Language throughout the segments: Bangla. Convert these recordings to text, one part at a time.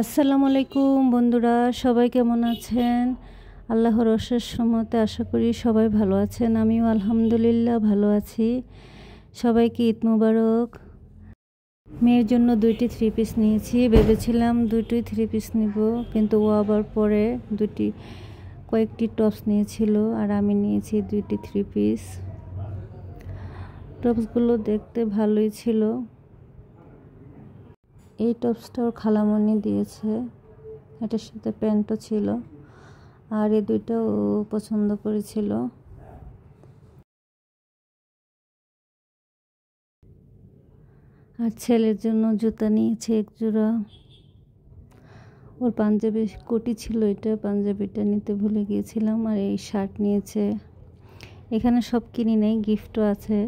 আসসালামু আলাইকুম বন্ধুরা, সবাই কেমন আছেন? আল্লাহর অশেষ রহমতে আশা করি সবাই ভালো আছেন। আমিও আলহামদুলিল্লাহ ভালো আছি। সবাইকে ঈদ মোবারক। মেয়ের জন্য 2টি 3 পিস নিয়েছি। ভেবেছিলাম 2টি 3 পিস নিব, কিন্তু ও আবার পরে কয়েকটি টপস নিয়েছিল আর আমি নিয়েছি 2টি 3 পিস। টপসগুলো দেখতে ভালোই ছিল। এই টপসটা ওর খালামণি দিয়েছে, এটার সাথে প্যান্টও ছিল, আর এই দুইটা ও পছন্দ করেছিল। আর ছেলের জন্য জুতা নিয়েছে 1 জোড়া। ওর পাঞ্জাবি কোটি ছিল, এটা পাঞ্জাবিটা নিতে ভুলে গিয়েছিলাম। আর এই শার্ট নিয়েছে। এখানে সব কিনি নেই, গিফটও আছে।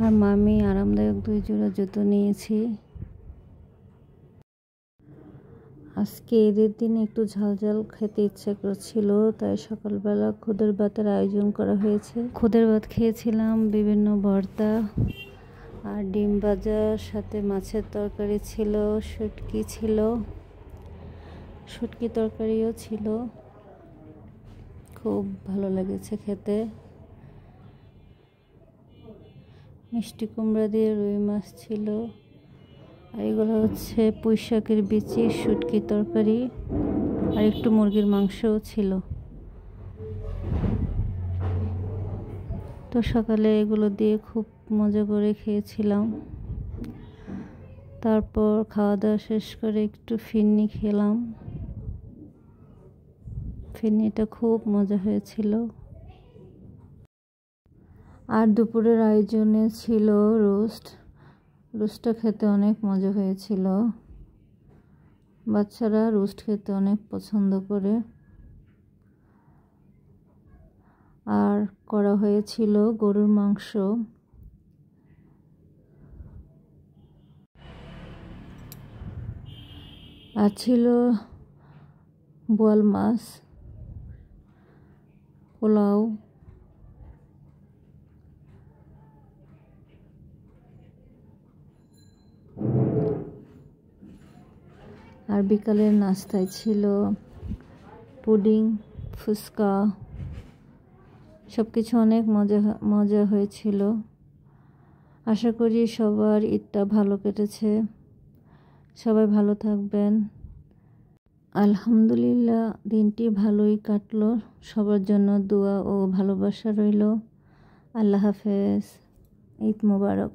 আর মামি আরামদায়ক 2 জোড়া জুতো নিয়েছি। আজকে ঈদের দিন একটু ঝালঝাল খেতে ইচ্ছে করছিল, তাই সকালবেলা খুদের ভাতের আয়োজন করা হয়েছে। খুদের ভাত খেয়েছিলাম, বিভিন্ন ভর্তা আর ডিম ভাজা, সাথে মাছের তরকারি ছিল, শুটকি ছিল, শুটকি তরকারিও ছিল। খুব ভালো লেগেছে খেতে। মিষ্টি কুমড়া দিয়ে রুই মাছ ছিল। আর এগুলো হচ্ছে পুঁই শাকের বিচি, শুটকি তরকারি, আর একটু মুরগির মাংসও ছিল। তো সকালে এগুলো দিয়ে খুব মজা করে খেয়েছিলাম। তারপর খাওয়া দাওয়া শেষ করে একটু ফিরনি খেলাম। ফিরনিটা খুব মজা হয়েছিল। আর দুপুরের আয়োজনে ছিল রোস্ট। রোস্টটা খেতে অনেক মজা হয়েছিল। বাচ্চারা রোস্ট খেতে অনেক পছন্দ করে। আর করা হয়েছিল গরুর মাংস। আর ছিল বোয়াল মাছ, পোলাও, আর বিকালের নাস্তায় ছিল পুডিং, ফুচকা। সব কিছু অনেক মজা হয়েছিল। আশা করি সবার ঈদটা ভালো কেটেছে। সবাই ভালো থাকবেন। আলহামদুলিল্লাহ, দিনটি ভালোই কাটলো। সবার জন্য দোয়া ও ভালোবাসা রইল। আল্লাহ হাফেজ। ঈদ মোবারক।